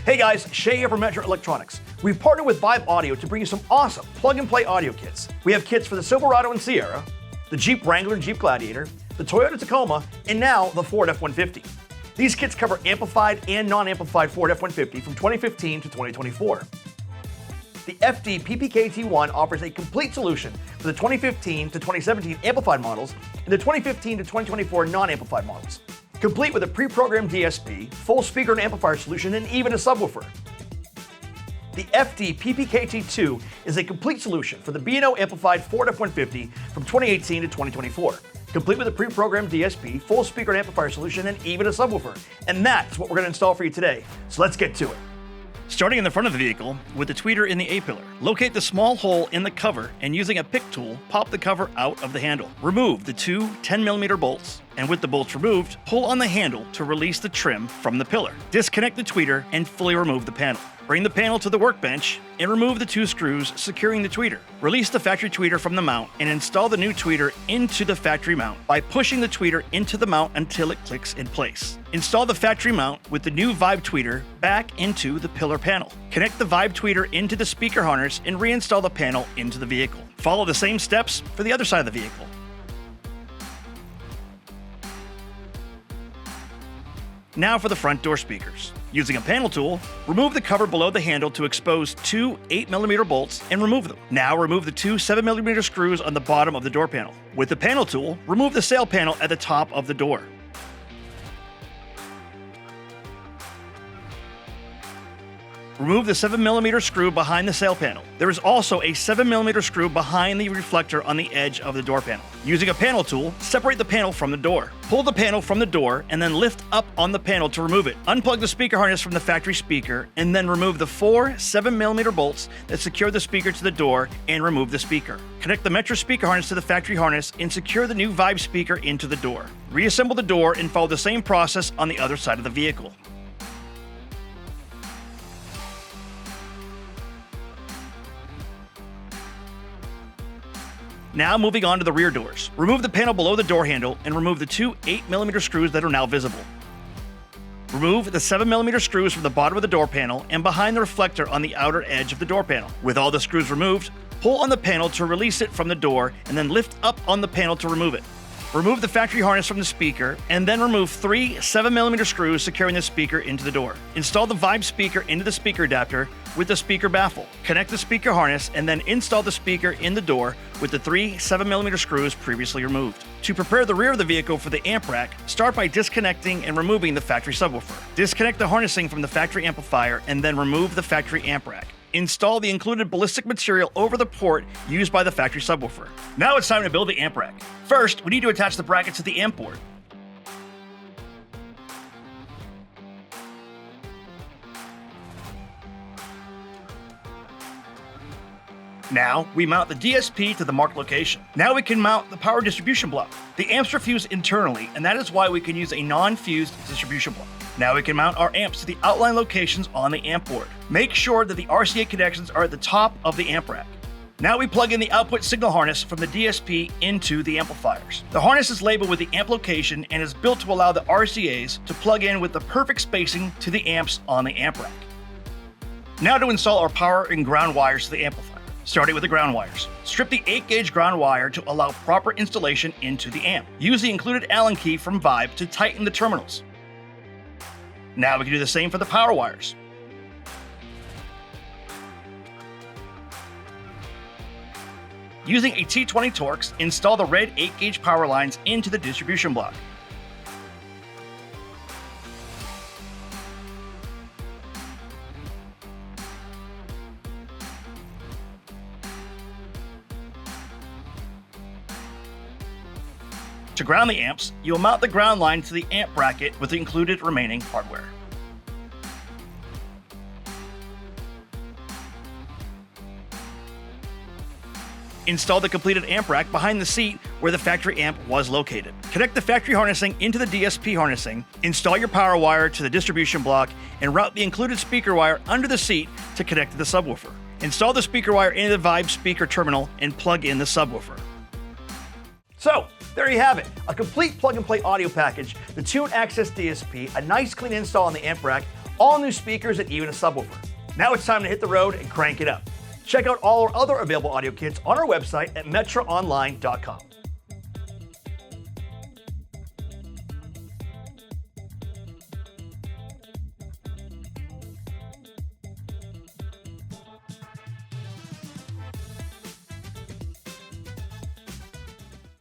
Hey guys, Shay here from Metra Electronics. We've partnered with Vibe Audio to bring you some awesome plug-and-play audio kits. We have kits for the Silverado and Sierra, the Jeep Wrangler and Jeep Gladiator, the Toyota Tacoma, and now the Ford F-150. These kits cover amplified and non-amplified Ford F-150 from 2015 to 2024. The FD-PPKT-2 offers a complete solution for the 2015 to 2017 amplified models and the 2015 to 2024 non-amplified models, complete with a pre-programmed DSP, full speaker and amplifier solution, and even a subwoofer. The FD-PPKT-2 is a complete solution for the B&O amplified Ford F-150 from 2018 to 2024, complete with a pre-programmed DSP, full speaker and amplifier solution, and even a subwoofer. And that's what we're going to install for you today. So let's get to it. Starting in the front of the vehicle with the tweeter in the A-pillar, locate the small hole in the cover and using a pick tool, pop the cover out of the handle. Remove the two 10mm bolts, and with the bolts removed, pull on the handle to release the trim from the pillar. Disconnect the tweeter and fully remove the panel. Bring the panel to the workbench and remove the two screws securing the tweeter. Release the factory tweeter from the mount and install the new tweeter into the factory mount by pushing the tweeter into the mount until it clicks in place. Install the factory mount with the new Vibe tweeter back into the pillar panel. Connect the Vibe tweeter into the speaker harness and reinstall the panel into the vehicle. Follow the same steps for the other side of the vehicle. Now for the front door speakers. Using a panel tool, remove the cover below the handle to expose two 8mm bolts and remove them. Now remove the two 7mm screws on the bottom of the door panel. With the panel tool, remove the sail panel at the top of the door. Remove the 7mm screw behind the sail panel. There is also a 7mm screw behind the reflector on the edge of the door panel. Using a panel tool, separate the panel from the door. Pull the panel from the door and then lift up on the panel to remove it. Unplug the speaker harness from the factory speaker and then remove the four 7mm bolts that secure the speaker to the door and remove the speaker. Connect the Metra speaker harness to the factory harness and secure the new Vibe speaker into the door. Reassemble the door and follow the same process on the other side of the vehicle. Now moving on to the rear doors. Remove the panel below the door handle and remove the two 8mm screws that are now visible. Remove the 7mm screws from the bottom of the door panel and behind the reflector on the outer edge of the door panel. With all the screws removed, pull on the panel to release it from the door and then lift up on the panel to remove it. Remove the factory harness from the speaker and then remove three 7mm screws securing the speaker into the door. Install the Vibe speaker into the speaker adapter with the speaker baffle. Connect the speaker harness and then install the speaker in the door with the three 7mm screws previously removed. To prepare the rear of the vehicle for the amp rack, start by disconnecting and removing the factory subwoofer. Disconnect the harnessing from the factory amplifier and then remove the factory amp rack. Install the included ballistic material over the port used by the factory subwoofer. Now it's time to build the amp rack. First, we need to attach the brackets to the amp board. Now, we mount the DSP to the marked location. Now we can mount the power distribution block. The amps are fused internally, and that is why we can use a non-fused distribution block. Now we can mount our amps to the outline locations on the amp board. Make sure that the RCA connections are at the top of the amp rack. Now we plug in the output signal harness from the DSP into the amplifiers. The harness is labeled with the amp location and is built to allow the RCAs to plug in with the perfect spacing to the amps on the amp rack. Now to install our power and ground wires to the amplifier. Starting with the ground wires. Strip the 8-gauge ground wire to allow proper installation into the amp. Use the included Allen key from Vibe to tighten the terminals. Now we can do the same for the power wires. Using a T20 Torx, install the red 8-gauge power lines into the distribution block. To ground the amps, you will mount the ground line to the amp bracket with the included remaining hardware. Install the completed amp rack behind the seat where the factory amp was located. Connect the factory harnessing into the DSP harnessing, install your power wire to the distribution block, and route the included speaker wire under the seat to connect to the subwoofer. Install the speaker wire into the Vibe speaker terminal and plug in the subwoofer. So, there you have it, a complete plug-and-play audio package, the Tune Access DSP, a nice clean install on the amp rack, all new speakers, and even a subwoofer. Now it's time to hit the road and crank it up. Check out all our other available audio kits on our website at metraonline.com.